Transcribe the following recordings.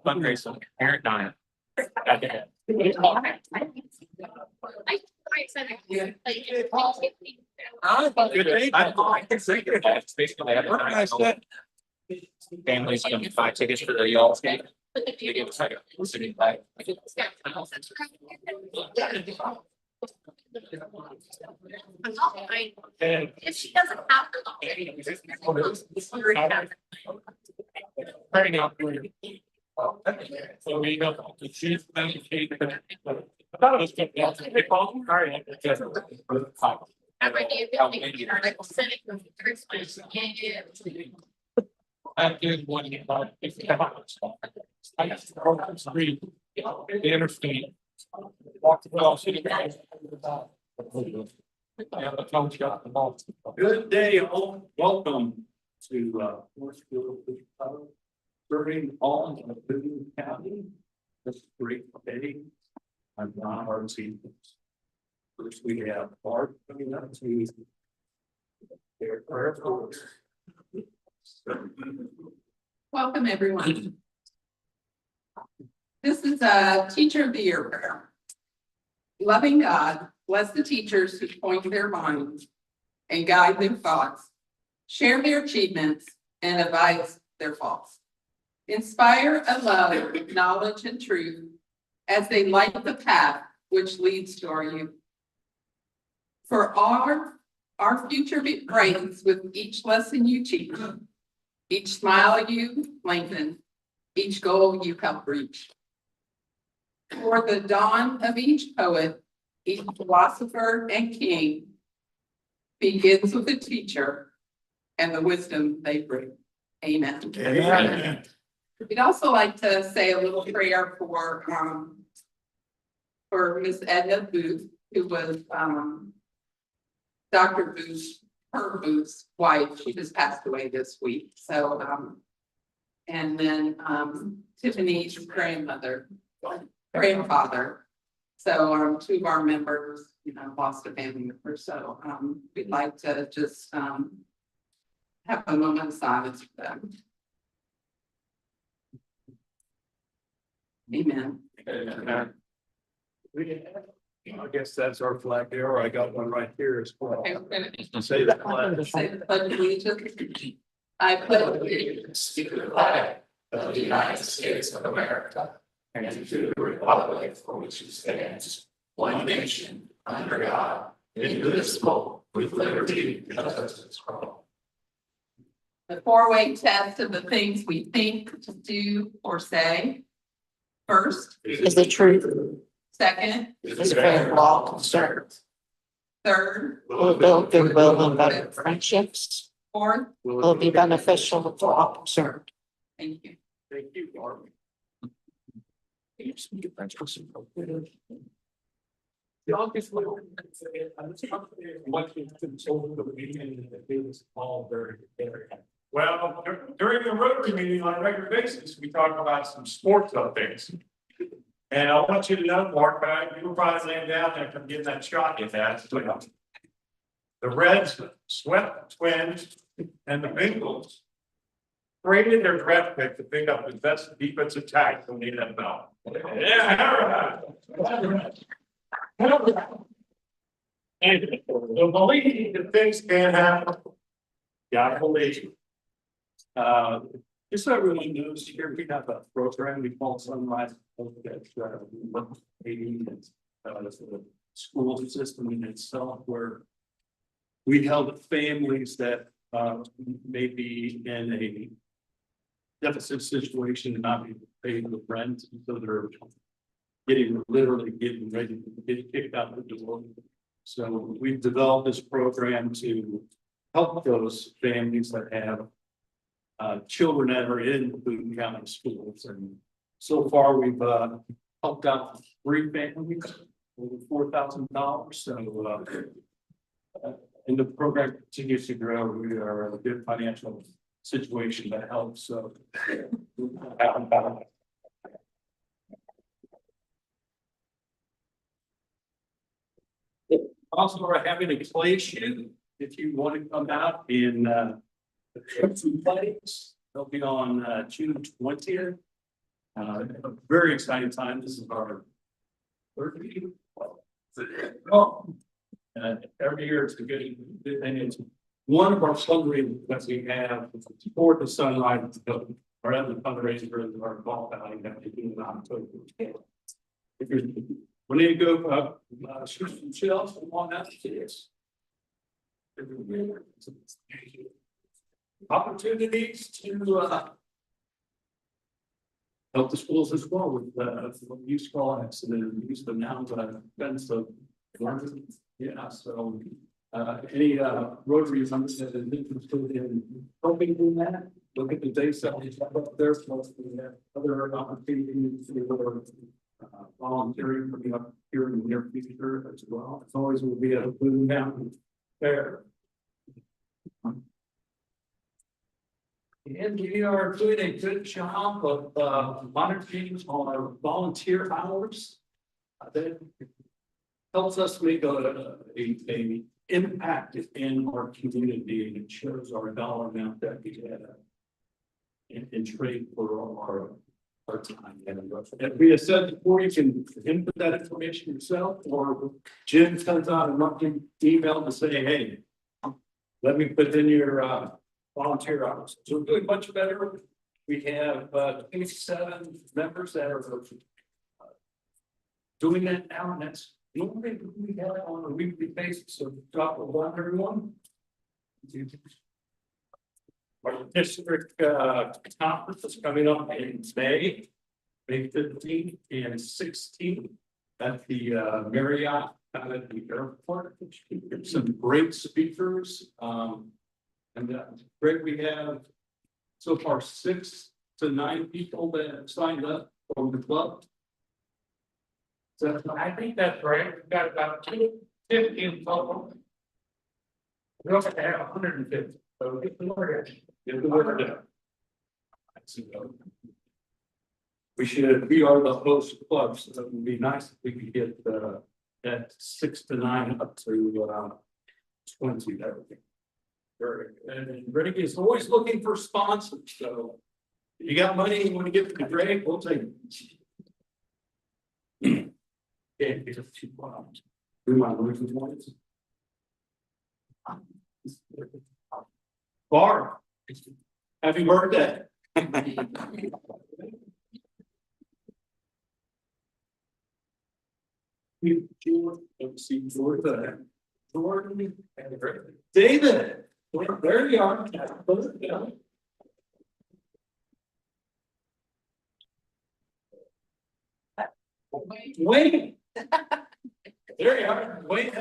fundraiser, parent night. It's basically advertising. Families can buy tickets for the y'all's game. They give us like a city flag. If she doesn't have So we know the chief educator. I thought it was good. Yeah, they called him. All right. I might be a building article sitting with I did one. I got to read the interstate. Walked across city. Good day, all. Welcome to Northfield, serving all of Boone County. This is a great day. I'm Ron RC. First, we have Bart coming up to their prayer. Welcome, everyone. This is a Teacher of the Year prayer. Loving God, bless the teachers who point their minds and guide their thoughts, share their achievements, and advise their faults. Inspire a love, knowledge, and truth as they light the path which leads to our youth. For our future brightens with each lesson you teach, each smile you lengthen, each goal you help reach. For the dawn of each poet, each philosopher and king begins with a teacher and the wisdom they bring. Amen. Amen. We'd also like to say a little prayer for Miss Edna Booth, who was Dr. Booth's wife. She just passed away this week. So and then Tiffany's grandfather. So two of our members, lost a family member. So we'd like to just have a moment of silence for them. Amen. I guess that's our flag there. I got one right here as well. Okay, we're gonna Say the flag. say the pledge of allegiance. I pledge allegiance To the flag of the United States of America and to the republic for which it stands, one nation, under God, indivisible, with liberty and justice for all. the four-way test of the things we think, do, or say. First, Is the truth, second, is fair law concerned, third, will build goodwill and better friendships, fourth. will be beneficial to all concerned. Thank you. Thank you, Barbie. Well, during the Rotary meeting on a regular basis, we talk about some sports updates. And I want you to know, Mark, you were probably laying down there from getting that shot you had. The Reds swept the Twins and the Bengals traded their draft pick to pick up the best defensive tackle in the NFL. Yeah, and the belief that things can happen. Yeah, I believe. Just so everyone knows, here we have a program we call Sunrise. That's the school system in itself, where we help families that may be in a deficit situation and not be able to pay the rent, so they're literally getting ready to get kicked out the door. So we've developed this program to help those families that have children that are in Boone County schools, and so far we've helped out 3 families over $4,000. So and the program continues to grow. We are in a good financial situation that helps. So also we're having a play shoot. If you want to come out in the plays, they'll be on June 20th A very exciting time. This is our third meeting. Oh, every year it's a good thing. It's one of our fundraisers that we have for the Sunrise. Our other fundraiser is our ball valley that we do in October. If you're, we need to go shoot some shells on that kids. Opportunities to help the schools as well with use call-outs and use of nouns events of learning. Yeah, so any Rotary members that are interested in helping in that, look at the day salaries up there, plus we have other opportunities for volunteering coming up here in the near future as well. As always, will be a Blue Mountain Fair. And we are doing a good job of monitoring our volunteer hours. That helps us make a impact in our community, and it shows our dollar amount that we have in trade for our time. And we have said before, you can input that information yourself, or Jim comes out and runs an email to say, hey, let me put in your volunteer hours. So we're doing much better. We have 27 members that are doing that now, and that's normally we have on a weekly basis. So drop a line, everyone. Our district conference is coming up in May 15th and 16th at the Marriott at the airport. Some great speakers. And Greg, we have so far 6 to 9 people that have signed up for the club. So I think that's right. We've got about 250 in total. We also have 150. So get the word out. get the word out. We are the host club, so it would be nice if we could get that 6 to 9 up to 20. That would be very good. And Renegade is always looking for sponsors. So if you got money you want to give to Greg, we'll take it. Yeah, it's a few pounds. We want to lose the points. Barb, happy birthday. Jordan, David, there you are. Wait. There you are. Wait.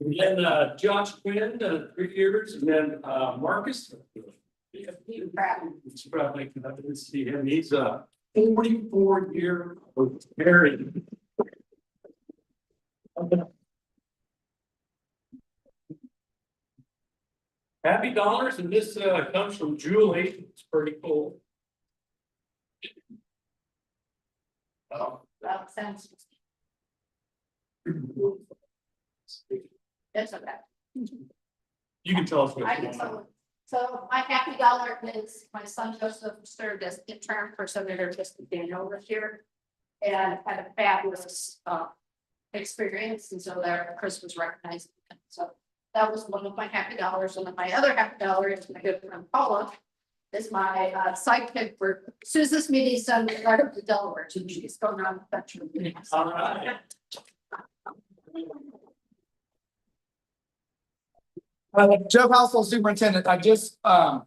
And then Josh Quinn, 3 years, and then Marcus. It's probably I didn't see him. He's 44-year married. Happy dollars, and this comes from Julie. It's pretty cool. That sounds. That's okay. You can tell us what I can tell you. So my happy dollar is my son Joseph served as intern for Senator Daniel this year. And had a fabulous experience, and so there Chris was recognized. So that was one of my happy dollars. And then my other happy dollar is my good friend Paula, is my sidekick for Susan's meeting son right up to Delaware. So she's going around the country. All right. Joe Household Superintendent, I just one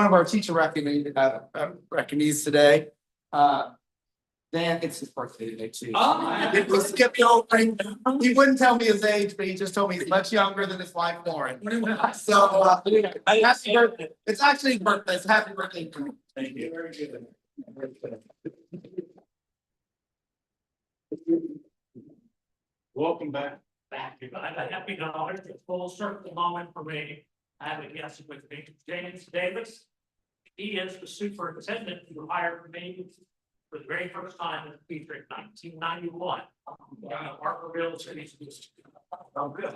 of our teacher recognees today. Dan, it's his birthday today too. It was Skip Goldring. He wouldn't tell me his age, but he just told me he's much younger than his wife Lauren. So happy birthday. It's actually his birthday. So happy birthday to him. Thank you. Very good. Welcome back. Thank you. I have a happy dollar. It's a full circle moment for me. I have a guest with me, James Davis. He is the superintendent who hired me for the very first time in the future in 1991. Harperville City. Oh, good.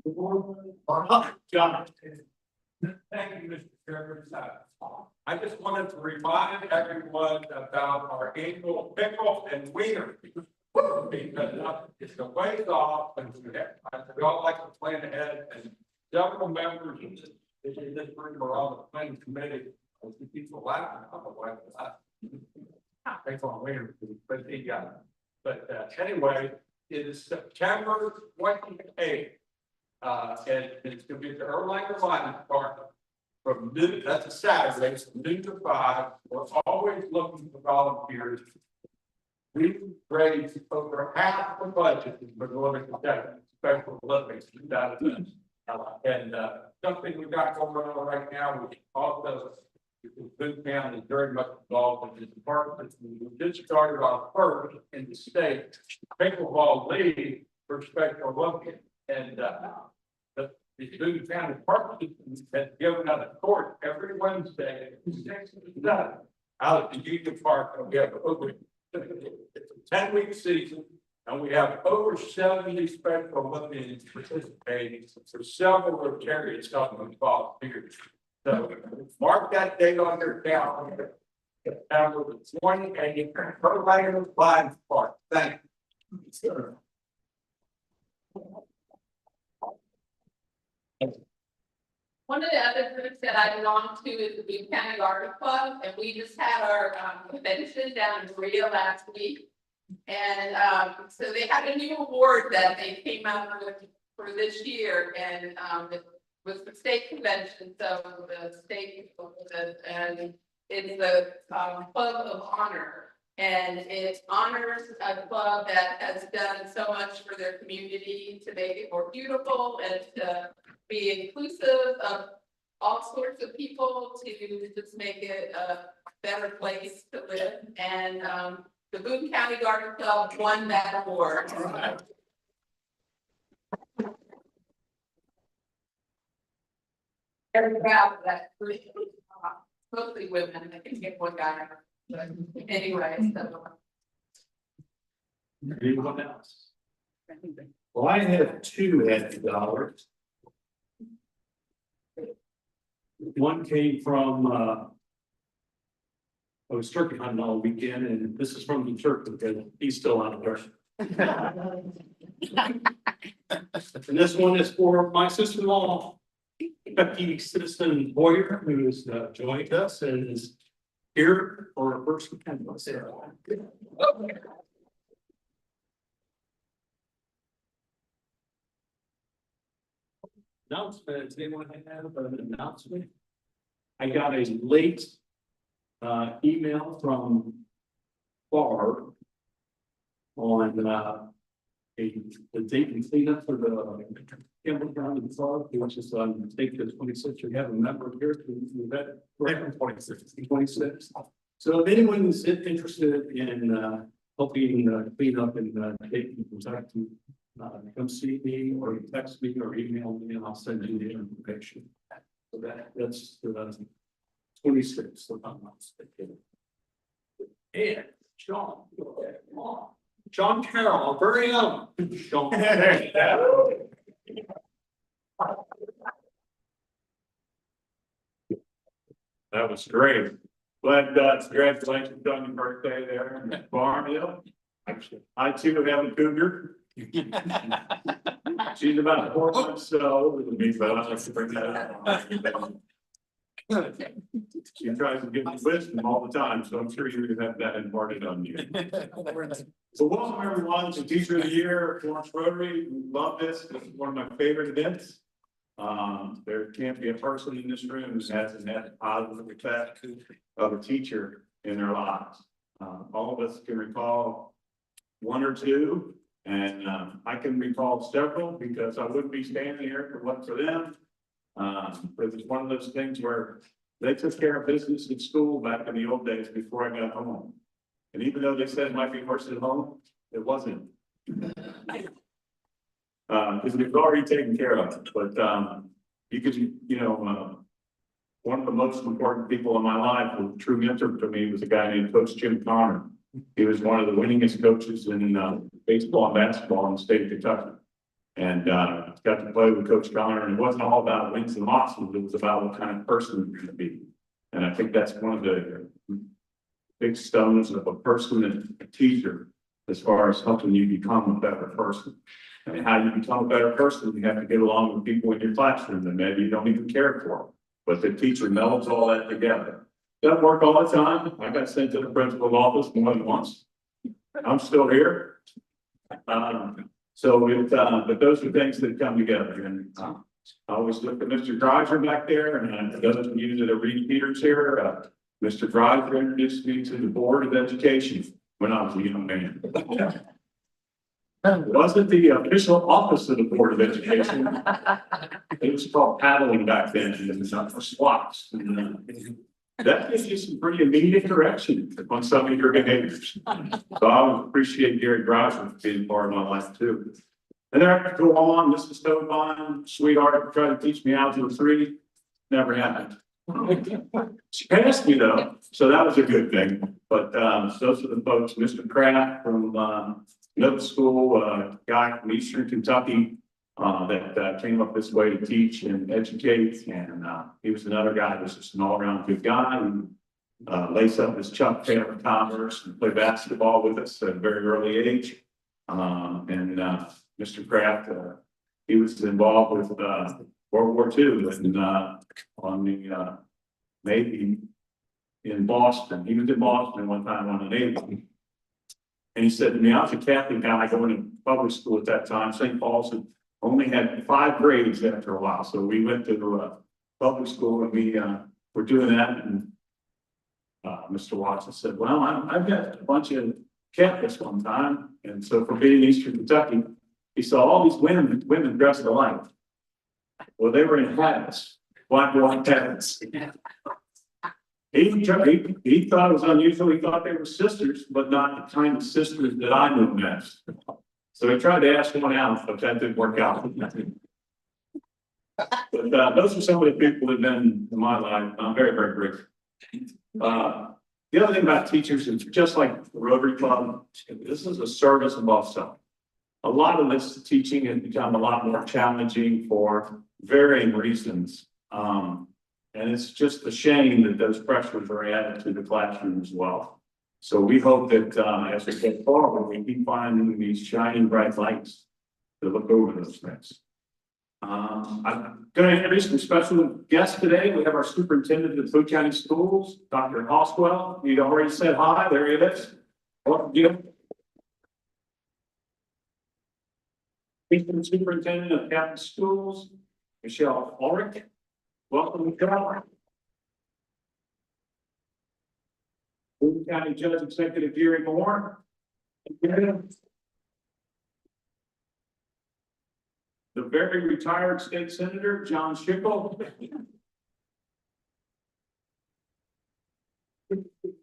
John. Thank you, Mr. Chairman. I just wanted to remind everyone about our annual pickle and wiener. Because it's a ways off, and we all like to plan ahead, and several members in this room are on the planning committee. I see people laughing, otherwise, they call wiener, but they got it. But anyway, it is September 28th. And it's gonna be at the Erlanger Lions Park from noon, that's a Saturday, from noon to 5. We're always looking for volunteers. We've raised over half the budget for the Olympic Special Olympics 2000. And something we've got going on right now, which also Boone County is very much involved in this department. We just started our first in the state pickleball league for Special Olympics. And the Boone County Park System has given out a court every Wednesday at 6 to 7 out at the Union Park. And we have over it's a 10-week season, and we have over 70 Special Olympians participating for several Rotarians coming volunteers. So mark that date on your calendar. September the 28th, Erlanger Lions Park. Thank you. Sure. One of the other groups that I belong to is the Boone County Garden Club, and we just had our convention down in Korea last week. And so they had a new award that they came out with for this year, and it was the state convention. So the state and it's the Club of Honor, and it honors a club that has done so much for their community to make it more beautiful and to be inclusive of all sorts of people, to just make it a better place to live. And the Boone County Garden Club won that award. Very proud of that. Mostly women, I can get one guy. But anyway, so. Anyone else? Well, I have two $50. One came from, I was turkey hunting all weekend, and this is from the turkey because he's still out there. And this one is for my sister-in-law, Becky Citizen Boyer, who has joined us and is here for her first weekend. Announcement, anyone have an announcement? I got a late email from Barb on the date and cleanup for the Campbell County Club, which is on state the 26th. We have a member here to that. Right, 26. So if anyone is interested in helping clean up and taking contact, come see me or text me or email me, and I'll send you the information. So that's 26. So I'm not mistaken. And John Carroll, our very own Sean. That was great. Glad, congratulations on your birthday there in Barnhill. I too have a cougar. She's about 4 months old with me, but I like to bring that up. She tries to give me wisdom all the time, so I'm sure you're gonna have that imparted on you. So welcome everyone to Teacher of the Year, Florence Rotary. We love this. This is one of my favorite events. There can't be a person in this room who hasn't had a positive effect of a teacher in their lives. All of us can recall one or two, and I can recall several because I wouldn't be standing here if it wasn't for them. But it's one of those things where they took care of business in school back in the old days before I got home. And even though they said it might be worse at home, it wasn't. Because we've already taken care of it. But you could, one of the most important people in my life, a true mentor to me, was a guy named Coach Jim Connor. He was one of the winningest coaches in baseball and basketball in the state of Kentucky. And got to play with Coach Connor, and it wasn't all about wins and losses, it was about what kind of person you're gonna be. And I think that's one of the big stones of a person and a teacher, as far as helping you become a better person. And how you become a better person, you have to get along with people in your classroom that maybe you don't even care for. But the teacher melds all that together. Doesn't work all the time. I got sent to the principal's office more than once. I'm still here. So it, but those are things that come together, and I always look at Mr. Driver back there, and those of you that are repeaters here, Mr. Driver introduced me to the Board of Education when I was a young man. It wasn't the official office of the Board of Education. It was called paddling back then, and it was not for squats. That gives you some pretty immediate direction on some of your behaviors. So I would appreciate Gary Driver being part of my life too. And then I could go on, Mrs. Stovine, sweetheart, tried to teach me algebra 3, never happened. She passed me though, so that was a good thing. But those are the folks, Mr. Kraft from middle school, guy from Eastern Kentucky, that came up this way to teach and educate, and he was another guy who's just an all-around good guy who laced up his Chuck Taylor Converse and played basketball with us at a very early age. And Mr. Kraft, he was involved with World War II and on the Navy in Boston. He was in Boston one time on the Navy. And he said to me, I was a Catholic guy going to public school at that time, St. Paul's, and only had 5 grades after a while. So we went to public school, and we were doing that. And Mr. Watson said, well, I've got a bunch of Catholics one time. And so for being in Eastern Kentucky, he saw all these women dressed alike. Well, they were in hats, black hats. He thought it was unusual. He thought they were sisters, but not the kind of sisters that I knew best. So he tried to ask one out, but that didn't work out. But those are some of the people that have been in my life. I'm very, very grateful. The other thing about teachers is just like the Rotary Club, this is a service above self. A lot of this teaching has become a lot more challenging for varying reasons. And it's just a shame that those pressures are added to the classroom as well. So we hope that as we get forward, we keep finding these shining bright lights to look over those things. I'm going to introduce some special guests today. We have our superintendent of Boone County Schools, Dr. Hoswell. He already said hi. There he is. Welcome, Superintendent of County Schools, Michelle Ulrich. Welcome, Michelle. Boone County Judge Executive Gary Moore. The very retired state senator, John Schickel.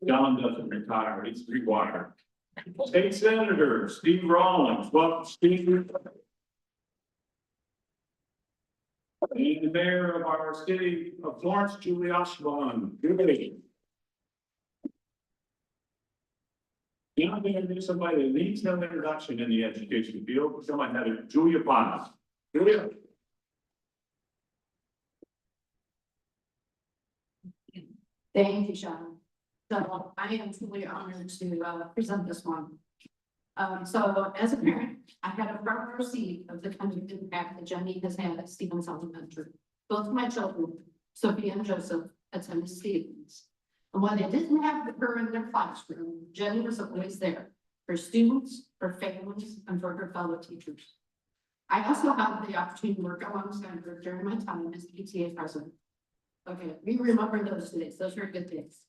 John doesn't retire, he's rewired. State Senator Steve Rawlings. Welcome, Steve. And the mayor of our city of Florence, Julie Oshbaum. Good evening. Now I'm going to introduce somebody that needs no introduction in the education field. Somebody named Julia Paz. Julia. Thank you, Sean. So I am truly honored to present this one. So as a parent, I had a front row seat of the kind of impact that Jenny has had at Stevens Elementary. Both of my children, Sophia and Joseph, attended Stevens. And when they didn't have her in their classroom, Jenny was always there for students, for families, and for her fellow teachers. I also had the opportunity to work alongside her during my time as PTA president. Okay, we remember those days. Those were good days.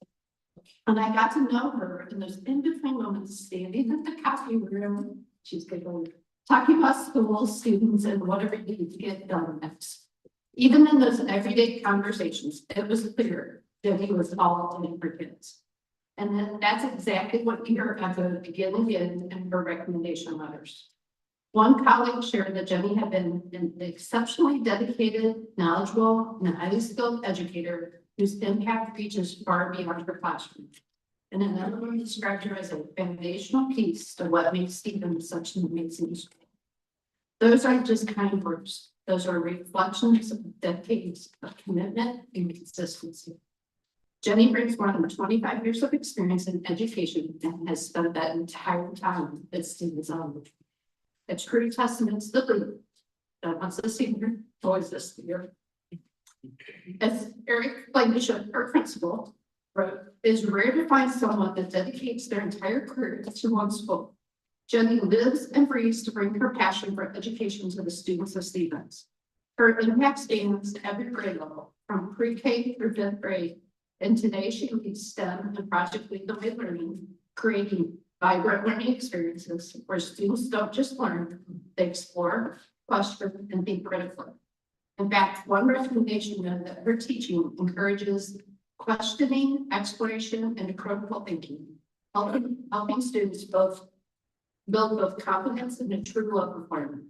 And I got to know her in those in-between moments, standing at the coffee room, she's giggling, talking about school, students, and whatever you need to get done next. Even in those everyday conversations, it was clear that he was all in for kids. And then that's exactly what we heard at the beginning in her recommendation letters. One colleague shared that Jenny had been an exceptionally dedicated, knowledgeable, and highly skilled educator whose impact reaches far beyond her classroom. And another one described her as a foundational piece to what makes Stevens such an amazing school. Those aren't just kind words. Those are reflections of decades of commitment and consistency. Jenny brings more than 25 years of experience in education and has spent that entire time at students on. It's true testament to the leader that once a senior, always a senior. As Eric Blankenship, our principal, wrote, it is rare to find someone that dedicates their entire career to one school. Jenny lives and breathes to bring her passion for education to the students of Stevens. Her impact spans every grade level, from pre-K through fifth grade, and today she leads STEM and Project Lead the Way learning, creating vibrant learning experiences where students don't just learn, they explore, question, and think critically. In fact, one recommendation noted that her teaching encourages questioning, exploration, and critical thinking, helping students build both confidence and a true love of learning.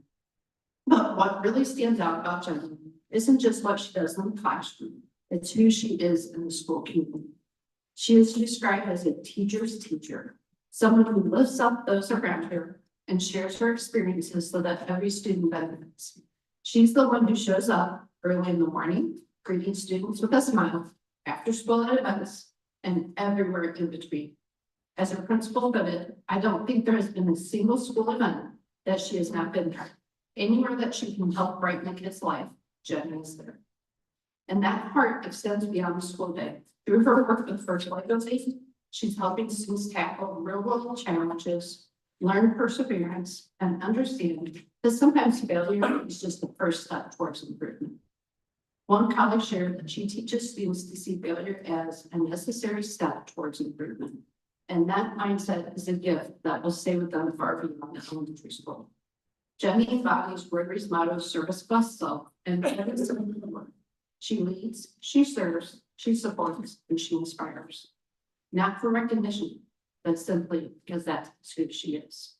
But what really stands out about Jenny isn't just what she does in the classroom, it's who she is in the school community. She is described as a teacher's teacher, someone who lifts up those around her and shares her experiences so that every student benefits. She's the one who shows up early in the morning, greeting students with a smile, after school at events, and everywhere in between. As a principal of it, I don't think there has been a single school event that she has not been there. Anywhere that she can help brighten a kid's life, Jenny is there. And that heart extends beyond the school day. Through her work with First Life Foundation, she's helping students tackle real-world challenges, learn perseverance, and understand that sometimes failure is just the first step towards improvement. One colleague shared that she teaches students to see failure as a necessary step towards improvement. And that mindset is a gift that will stay with them far beyond elementary school. Jenny embodies Rotary's motto, service plus self, and every single one. She leads, she serves, she supports, and she inspires. Not for recognition, but simply because that's who she is.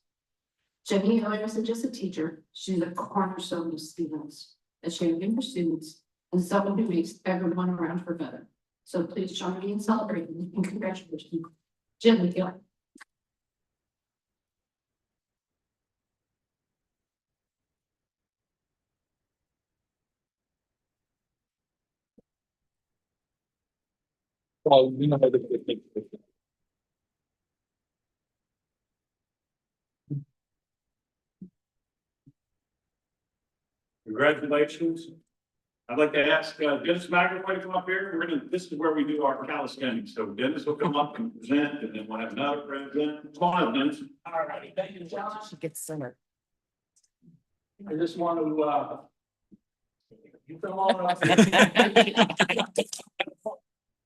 Jenny Miller isn't just a teacher, she's a cornerstone of Stevens, a champion for students, and someone who makes everyone around her better. So please join me in celebrating and congratulations, Jenny Miller. Well, you know how to. Congratulations. I'd like to ask Dennis McAvoy to come up here. This is where we do our calisthenics. So Dennis will come up and present, and then we'll have another present. Come on, Dennis. All right, thank you, John. She gets centered. I just want to, you come on.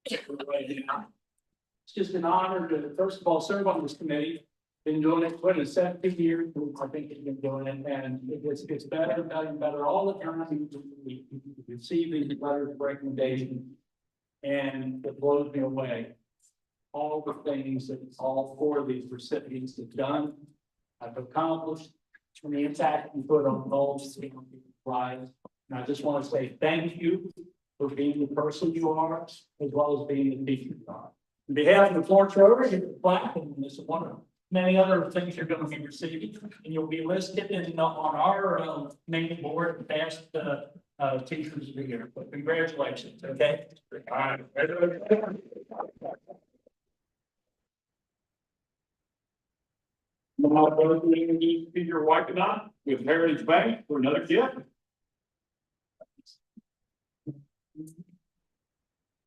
It's just an honor to, first of all, serve on this committee. Been doing it for 17 years, I think you've been doing it, and it's better and better all the time. We receive these letters of recommendation, and it blows me away. All the things that all four of these recipients have done, have accomplished, and the impact you put on those lives. And I just want to say thank you for being the person you are, as well as being the teacher you are. On behalf of the Florence Rotary, here's the plaque, and this is one of many other things you're going to be receiving, and you'll be listed in on our main board past teachers of the year. But congratulations, okay? All right. Your wife and I with Heritage Bank for another gift.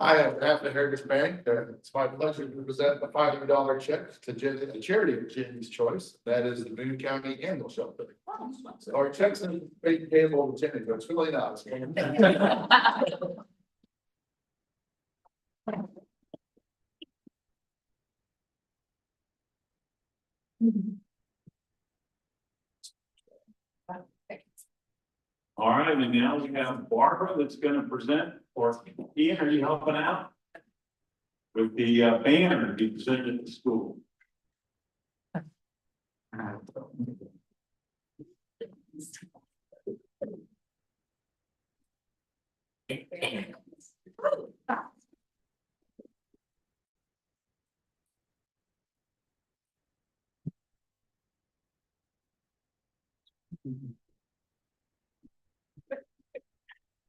Hi, on behalf of Heritage Bank, it's my pleasure to present a $500 check to the charity of Jenny's choice. That is the Boone County Animal Shelter. So our checks are payable to Jenny, but it's really not. All right, and now we have Barbara that's going to present, or Ian, are you helping out? With the banner to be presented at the school.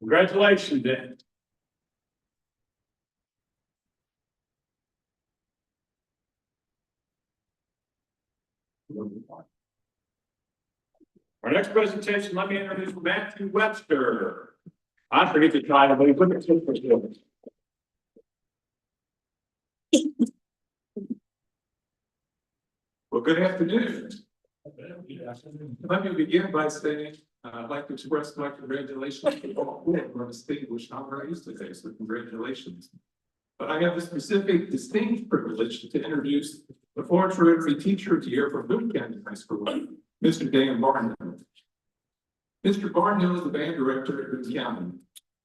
Congratulations, Dan. Our next presentation, let me introduce Matthew Webster. I forget the title, but he put it in for you. Well, good afternoon. Let me begin by saying, I'd like to express my congratulations to all who are distinguished honorees today, so congratulations. But I have the specific distinct privilege to introduce the Florence Rotary Teacher of the Year from Boone County High School, Mr. Dan Barnhill. Mr. Barnhill is the band director at Boone County.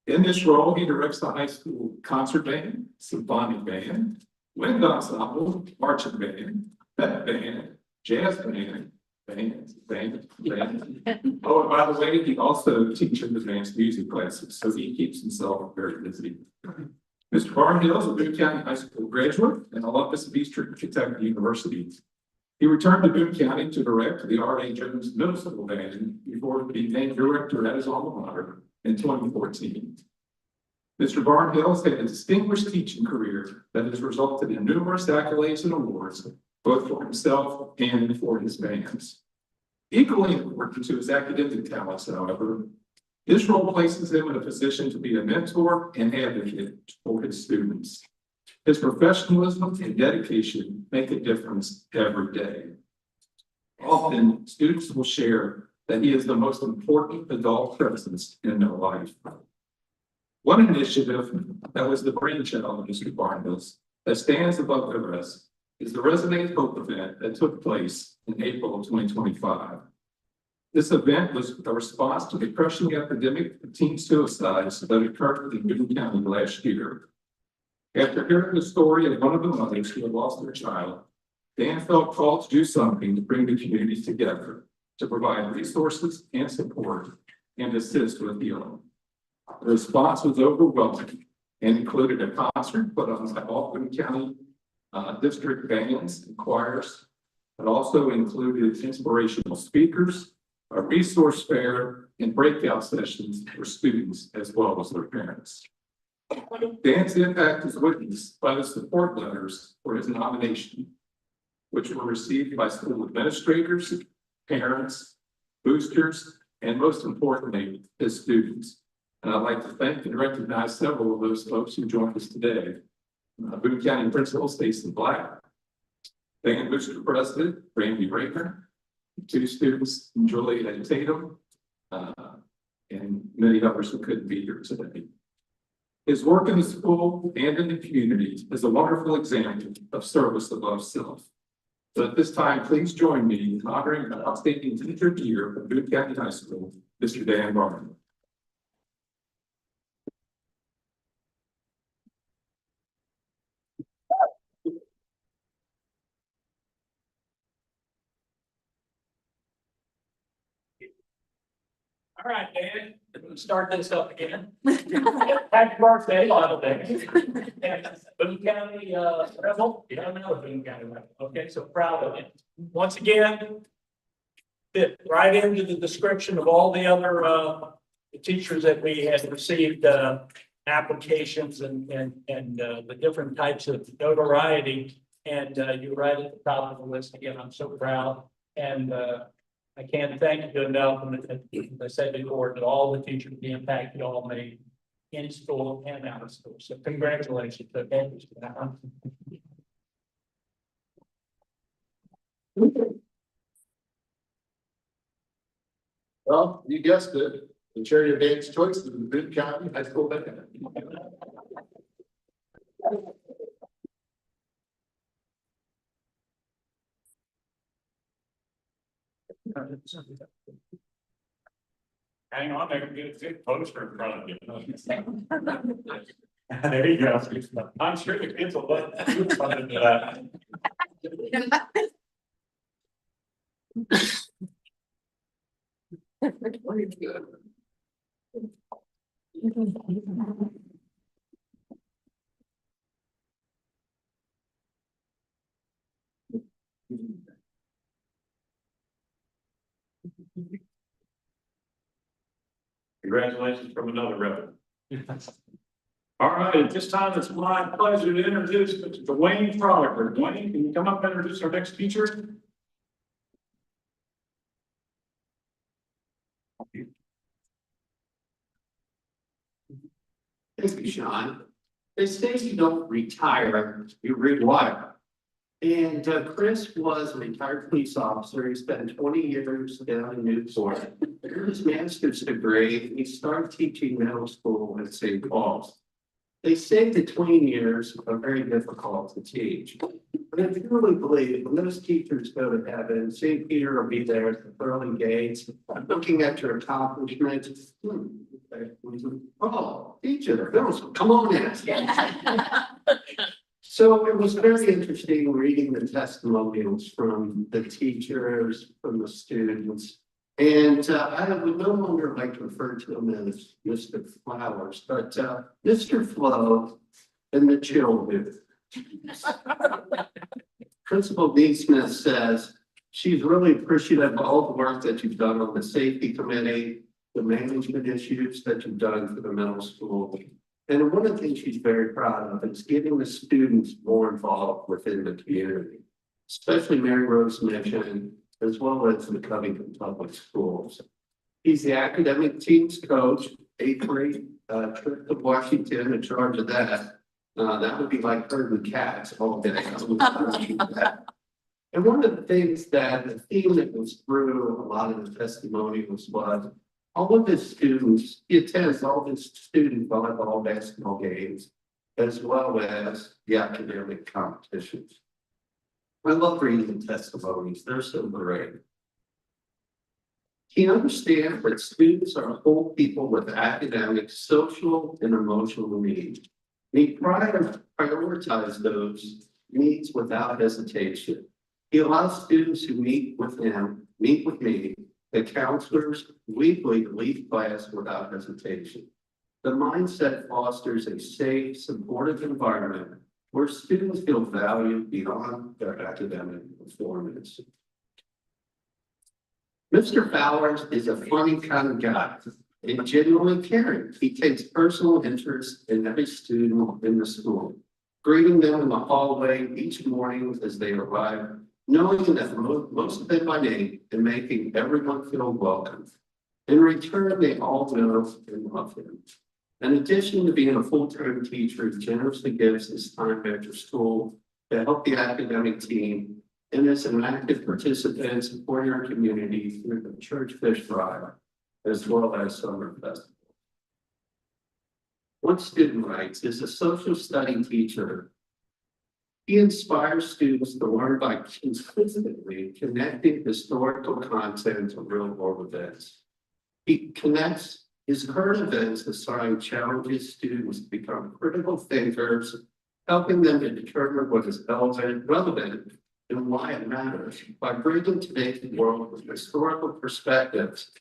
In this role, he directs the high school concert band, symphonic band, wind ensemble, marching band, pep band, jazz band, band. Oh, and by the way, he also teaches advanced music classes, so he keeps himself very busy. Mr. Barnhill is a Boone County High School graduate and alumnus of Eastern Kentucky University. He returned to Boone County to direct the R.A. Jones Middle School Band before being named director at his alma mater in 2014. Mr. Barnhill has had a distinguished teaching career that has resulted in numerous accolades and awards, both for himself and for his bands. Equally important to his academic talents, however, this role places him in a position to be a mentor and advocate for his students. His professionalism and dedication make a difference every day. Often, students will share that he is the most important adult presence in their life. One initiative that was the brainchild of Mr. Barnhill's that stands above the rest is the Resonate Hope event that took place in April of 2025. This event was a response to the crushing epidemic of teen suicides that occurred in Boone County last year. After hearing the story of one of the mothers who had lost their child, Dan felt called to do something to bring the community together, to provide resources and support and assist with healing. The response was overwhelming and included a concert put on by all Boone County district bands and choirs. It also included inspirational speakers, a resource fair, and breakout sessions for students as well as their parents. Dan's impact is witnessed by the support letters for his nomination, which were received by school administrators, parents, boosters, and most importantly, his students. And I'd like to thank and recognize several of those folks who joined us today. Boone County Principal Stacy Black, Band Booster President Randy Raker, two students, Julia Tatum, and many others who couldn't be here today. His work in the school and in the community is a wonderful example of service above self. So at this time, please join me in honoring the outstanding teacher of the year from Boone County High School, Mr. Dan Barnhill. All right, Dan, let's start this up again. Happy birthday, Lionel Davis. Boone County, Rebel, you don't know Boone County Rebel. Okay, so proud of you. Once again, fit right into the description of all the other teachers that we had received applications and the different types of notoriety. And you're right at the top of the list again. I'm so proud. And I can't thank you enough. And as I said before, that all the teachers, the impact you all made in school and out of school. So congratulations. Well, you guessed it. The charity of Dan's choice is the Boone County High School Band. Hang on, I can get a good poster in front of you. There you go. I'm sure the kids will love something to that. Congratulations from another rebel. All right, at this time, it's my pleasure to introduce Mr. Dwayne Frolicker. Dwayne, can you come up and introduce our next teacher? Thank you, Sean. They say you don't retire, you rewire. And Chris was a retired police officer. He spent 20 years down in Newport. He earned his master's degree. He started teaching middle school at St. Paul's. They say the 20 years are very difficult to teach. But I truly believe when those teachers go to heaven, St. Peter will be there at the pearly gates, looking at your accomplishments. Oh, teacher, come on in. So it was very interesting reading the testimonials from the teachers, from the students. And I would no longer like to refer to him as Mr. Flowers, but Mr. Flo and the children. Principal D. Smith says she's really appreciative of all the work that you've done on the safety committee, the management issues that you've done for the middle school. And one of the things she's very proud of is getting the students more involved within the community, especially Mary Rose Mission, as well as the Covington Public Schools. He's the academic team's coach, 8th grade trip to Washington in charge of that. That would be like herding cats all day. And one of the things that the theme that was through a lot of the testimonials was all of his students, he attends all of his student volleyball, basketball games, as well as the academic competitions. I love reading the testimonies. They're so great. He understands that students are whole people with academic, social, and emotional needs. And he prioritizes those needs without hesitation. He allows students who meet with me, the counselors, weekly to leave class without hesitation. The mindset fosters a safe, supportive environment where students feel valued beyond their academic performance. Mr. Fowers is a funny kind of guy and genuinely caring. He takes personal interest in every student in the school, greeting them in the hallway each morning as they arrive, knowing that most of them by name and making everyone feel welcome. In return, they all know and love him. In addition to being a full-time teacher, he generously gives his time after school to help the academic team and is an active participant supporting our community through the Church Fish Fry, as well as Summer Festival. One student writes, is a social study teacher. He inspires students to learn by consistently connecting historical content to real-world events. He connects his current events assign challenges students to become critical thinkers, helping them to determine what is relevant and why it matters. By bringing today's world with historical perspectives,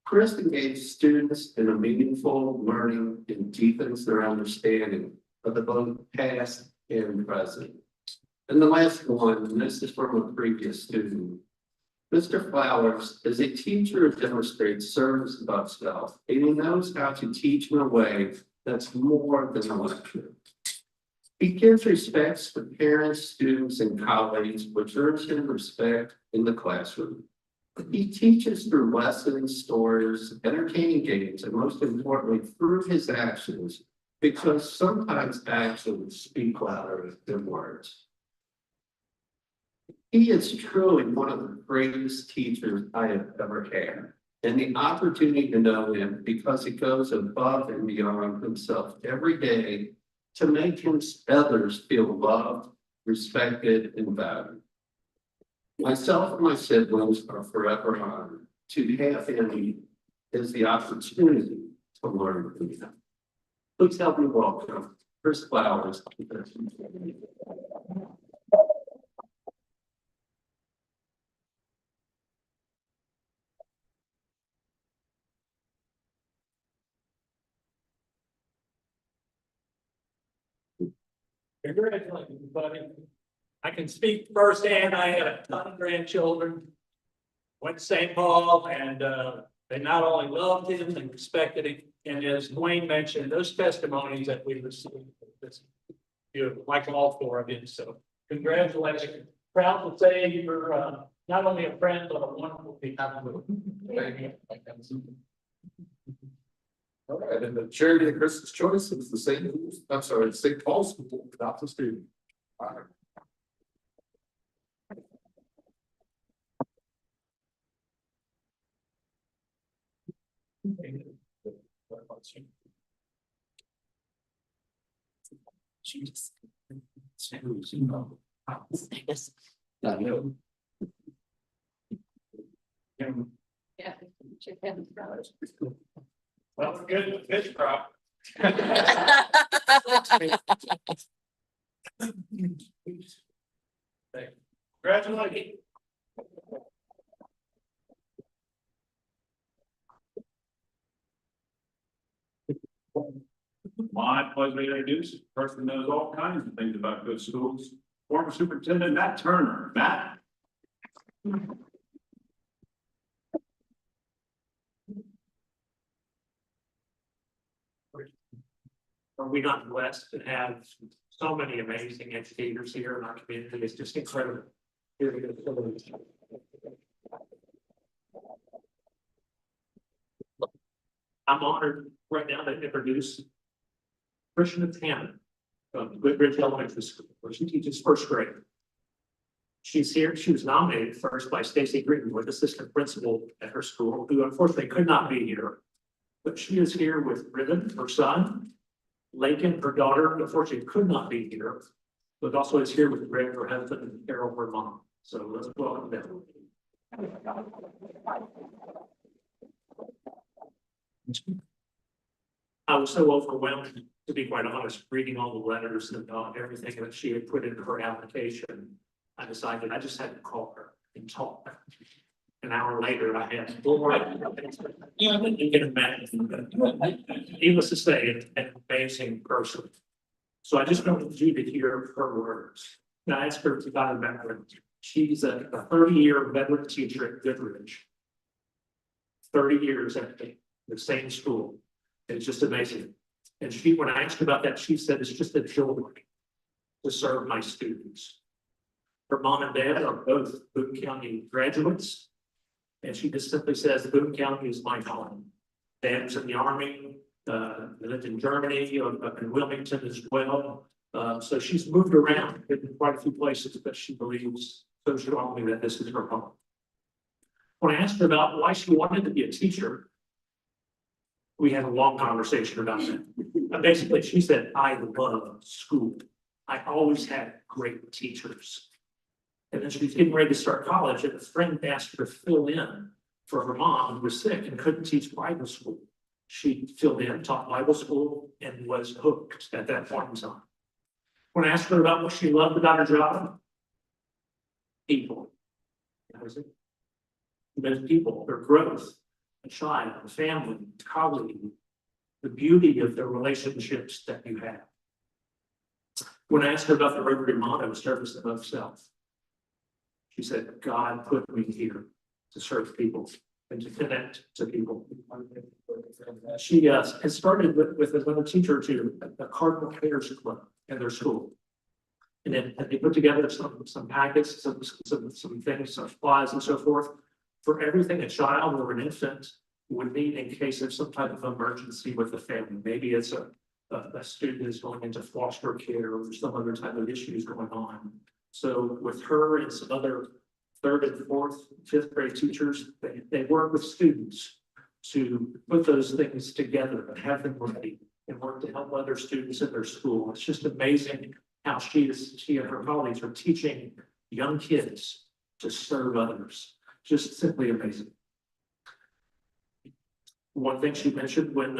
Chris engages students in a meaningful learning and deepens their understanding of the both past and present. And the last one, and this is from a previous student. Mr. Flowers is a teacher who demonstrates service above self, and he knows how to teach in a way that's more than a lecture. He gives respect to parents, students, and colleagues, which earns him respect in the classroom. He teaches through lessons, stories, entertaining games, and most importantly, through his actions, because sometimes actions speak louder than words. He is truly one of the greatest teachers I have ever had, and the opportunity to know him because he goes above and beyond himself every day to make others feel loved, respected, and valued. Myself and my siblings are forever honored to have him as the opportunity to learn from him. Please help me welcome Chris Flowers. Congratulations, buddy. I can speak firsthand. I had a ton of grandchildren. Went to St. Paul and They not only loved him and respected him, and as Dwayne mentioned, those testimonies that we received, it's beautiful, like all four of you, so congratulations. Proud to say you're, not only a friend, but a wonderful people. All right, and the charity of Christ's Choice is the St. Paul's School without the student. All right. Jesus. Yeah. Chicken. Well, good fish crop. Congratulations. My pleasure to introduce a person who knows all kinds of things about good schools, former superintendent Matt Turner. Matt? Are we not blessed to have so many amazing educators here in our community? It's just incredible. I'm honored right now to introduce Krishna Tanner from Goodrich Elementary School, where she teaches first grade. She's here. She was nominated first by Stacy Greenwood, assistant principal at her school, who unfortunately could not be here. But she is here with Ribbon, her son, Lakin, her daughter, unfortunately could not be here, but also is here with Greg, her husband, and Carol, her mom. So let's welcome them. I was so overwhelmed, to be quite honest, reading all the letters and everything that she had put into her application. I decided I just had to call her and talk. An hour later, I had four. You can imagine. Needless to say, an amazing person. So I just wanted you to hear her words. Now, I asked her about a veteran. She's a 30-year veteran teacher at Goodrich. 30 years at the same school. It's just amazing. And when I asked her about that, she said, it's just a joy to serve my students. Her mom and dad are both Boone County graduates. And she just simply says, Boone County is my home. Dad was in the Army, lived in Germany, up in Wilmington as well. So she's moved around in quite a few places, but she believes so strongly that this is her home. When I asked her about why she wanted to be a teacher, we had a long conversation about that. Basically, she said, I love school. I always had great teachers. And then she was getting ready to start college, and a friend asked her to fill in for her mom, who was sick and couldn't teach Bible school. She filled in, taught Bible school, and was hooked at that point in time. When I asked her about what she loved about her job, people. That was it. Those people, their growth, a child, a family, a colleague, the beauty of the relationships that you have. When I asked her about the Rotary motto, service above self, she said, God put me here to serve people and to connect to people. She has started with another teacher too, a Cardinal Cares Club in their school. And then they put together some packets, some things, some supplies and so forth for everything a child or an infant would need in case of some type of emergency with the family. Maybe it's a student is going into foster care or some other type of issues going on. So with her and some other 3rd and 4th, 5th grade teachers, they work with students to put those things together and have them ready and work to help other students in their school. It's just amazing how she and her colleagues are teaching young kids to serve others. Just simply amazing. One thing she mentioned when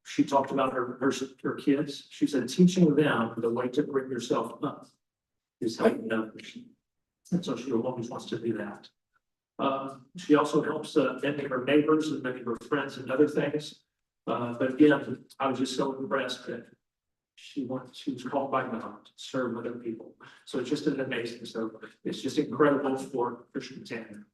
she talked about her kids, she said, teaching them the way to bring yourself up is helping others. And so she always wants to do that. She also helps many of her neighbors and many of her friends and other things. But again, I was just so impressed that she was called by God to serve other people. So it's just an amazing. So it's just incredible for Christian Tanner.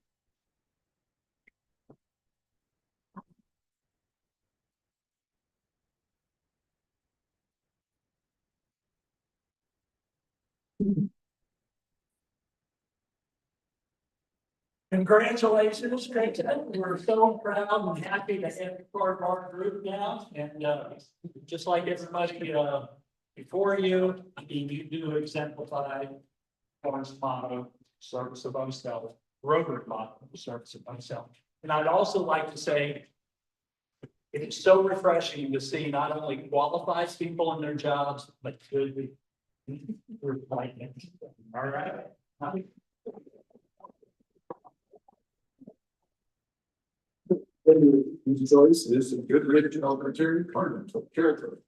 Congratulations, Creighton. We're so proud and happy to have you part of our group now. And just like everybody before you, you do exemplify Orange motto, service of oneself, Rotary motto, service of oneself. And I'd also like to say, it's so refreshing to see not only qualified people in their jobs, but good appointments. All right. His choice is a good original material partner, so character.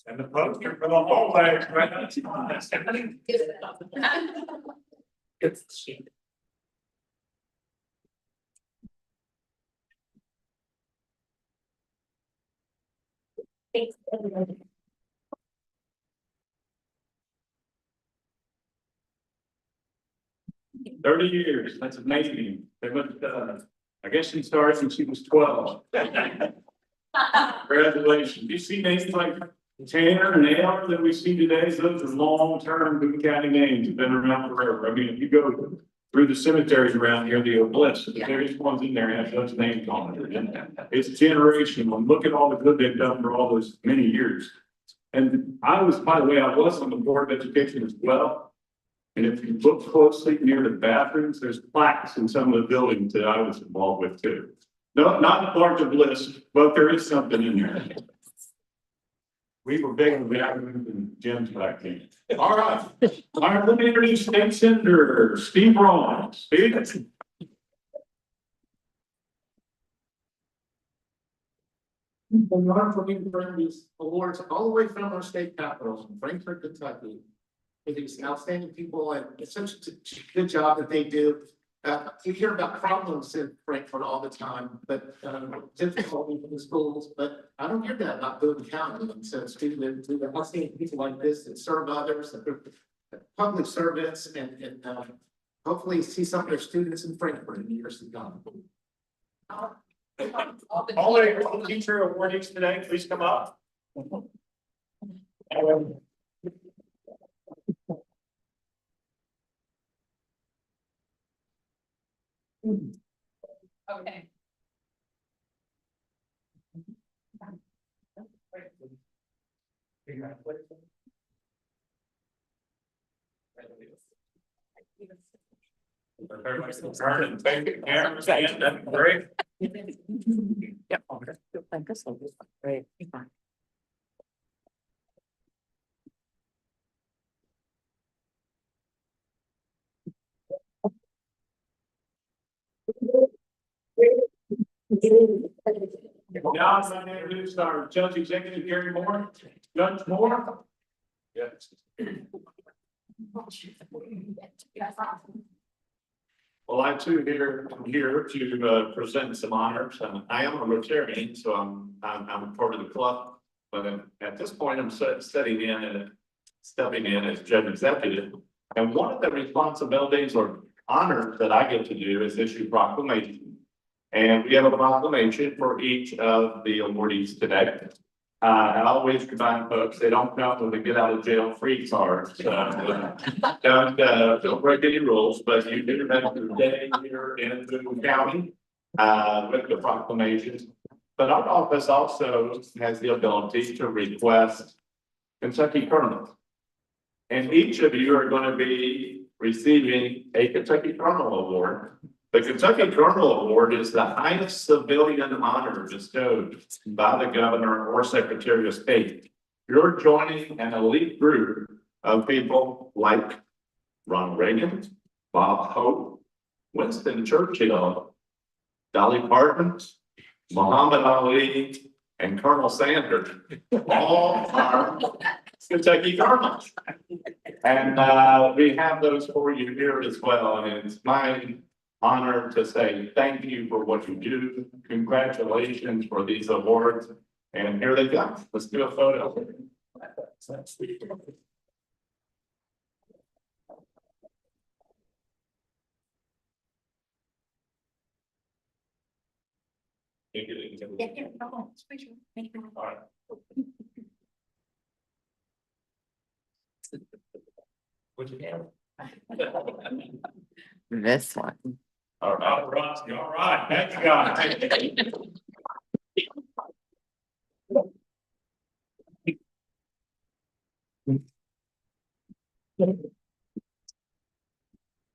And the poster for the hallway, right? It's cheap. Thanks, everybody. 30 years, that's amazing. They must, I guess she started when she was 12. Congratulations. You see names like Tanner and Taylor that we see today, those are long-term Boone County names, have been around forever. I mean, if you go through the cemeteries around here, the obelisks, the biggest ones in there have those names on it. And it's generational, and look at all the good they've done for all those many years. And I was, by the way, I was on the Board of Education as well. And if you look closely near the bathrooms, there's plaques in some of the buildings that I was involved with too. No, not a large list, but there is something in there. We were big on bathrooms and gyms back then. All right. All right, let me introduce State Senator Steve Rawlings. Steve. In order for me to bring these awards all the way from our state capitals in Frankfort, Kentucky. For these outstanding people, and it's such a good job that they do. You hear about problems in Frankfort all the time, but difficulty in the schools, but I don't hear that about Boone County. And so it's due to the outstanding people like this that serve others, that are public servants, and hopefully see some of their students in Frankfort in the years to come. All the teacher awardees today, please come up. Okay. Everybody's concerned and thank you. Cameras, and that's great. Yep. Thank us. Great. Now I'm going to introduce our Judge Executive, Gary Moore. Judge Moore. Yes. Well, I too here to present some honors. I am a Rotarian, so I'm part of the club. But at this point, I'm stepping in as judge executive. And one of the responsibilities or honors that I get to do is issue proclamation. And we have a proclamation for each of the awardees today. I always remind folks, they don't come when they get out of jail free cards. Don't break any rules, but you do have your day here in Boone County with the proclamations. But our office also has the ability to request Kentucky Colonels. And each of you are going to be receiving a Kentucky Colonel Award. The Kentucky Colonel Award is the highest civilian honor bestowed by the governor or secretary of state. You're joining an elite group of people like Ronald Reagan, Bob Hope, Winston Churchill, Dolly Parton, Muhammad Ali, and Colonel Sanders. All are Kentucky Colonels. And we have those for you here as well. And it's my honor to say thank you for what you do. Congratulations for these awards. And here they go. Let's do a photo. Thank you. Yeah, yeah, come on, it's pretty sure. Thank you. All right. What'd you have? This one. All right, Roxy, all right, thank you, guys.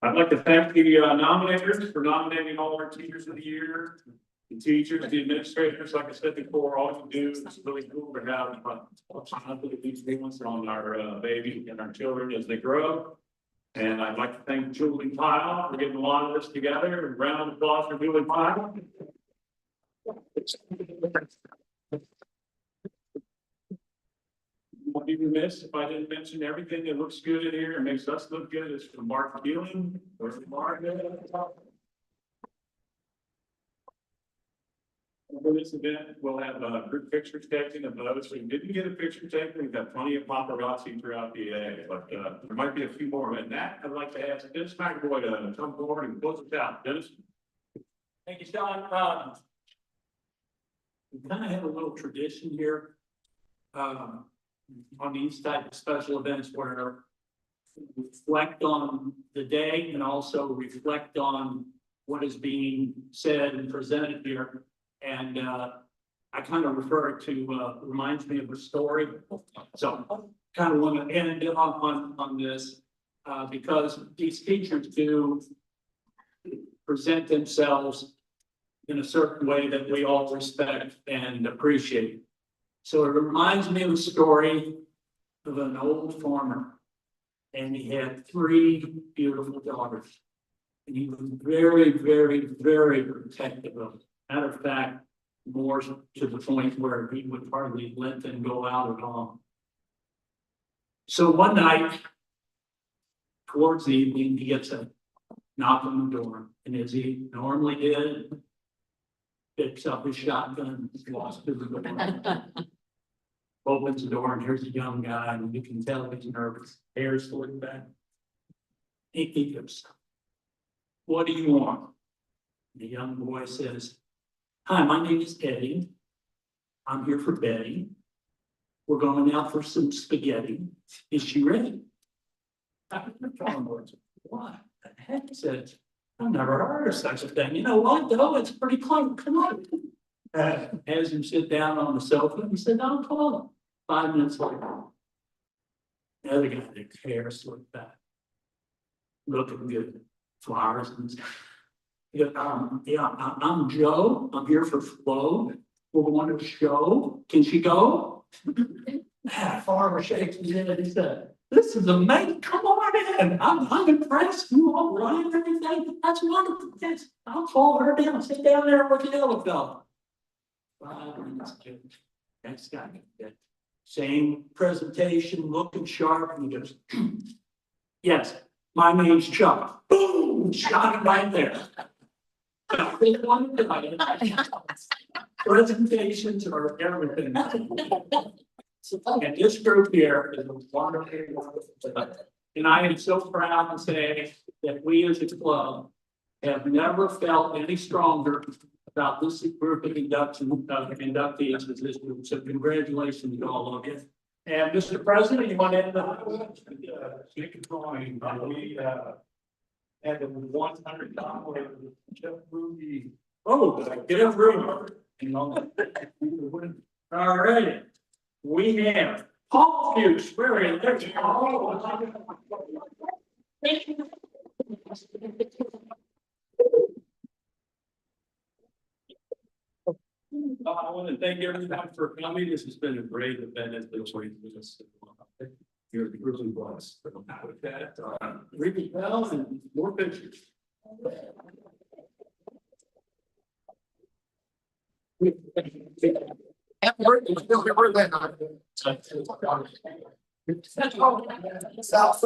I'd like to thank the nominators for nominating all our teachers of the year. The teachers, the administrators, like I said before, all you do is really cool to have these things on our baby and our children as they grow. And I'd like to thank Julie Pyle for getting a lot of this together. A round of applause for Julie Pyle. I'd be remiss if I didn't mention everything that looks good in here and makes us look good is from Mark Keeling. Where's Mark? For this event, we'll have group pictures taken of those who didn't get a picture taken. We've got plenty of paparazzi throughout the day, but there might be a few more. And that, I'd like to ask Dennis McAvoy to come forward and close us out. Dennis? Thank you, Sean. We kind of have a little tradition here. On these type of special events where we reflect on the day and also reflect on what is being said and presented here. And I kind of refer it to reminds me of a story. So kind of want to end on this because these teachers do present themselves in a certain way that we all respect and appreciate. So it reminds me of a story of an old farmer, and he had 3 beautiful daughters. And he was very, very, very protective of them. Matter of fact, more to the point where he would hardly let them go out at all. So one night, towards the evening, he gets a knock on the door, and as he normally did, picks up his shotgun, walks to the door. Opens the door and here's a young guy and you can tell he's nervous, hair's slicked back. He goes, "What do you want?" The young boy says, "Hi, my name is Eddie. I'm here for Betty. We're going out for some spaghetti. Is she ready?" What the heck? He said, "I've never heard of such a thing. You know what, though? It's pretty clever. Come on." As him sit down on the sofa, he said, "I'll call him." 5 minutes later, the other guy, their hair slicked back, looking good, flowers and stuff. He goes, "Yeah, I'm Joe. I'm here for Flo. We're going to show. Can she go?" Farmer shakes his head. He said, "This is amazing. Come on in. I'm impressed. You all right and everything. That's wonderful. Yes, I'll call her down. Sit down there with the yellow fella." 5 minutes later, next guy, same presentation, looking sharp, and he goes, "Yes, my name's Chuck." Boom, shot him right there. Presentations are everything. And this group here is a wonderful. And I am so proud to say that we as a club have never felt any stronger about this group of inductees as this group. So congratulations to all of you. And Mr. President, you want to end the make a drawing? We had a $100 Jeff Ruby. Oh, get a room. All right. We have Paul Fuchs. Where is it? I want to thank everyone for coming. This has been a great event. It's been with us. You're really blessed with that. Really well and more pictures. South.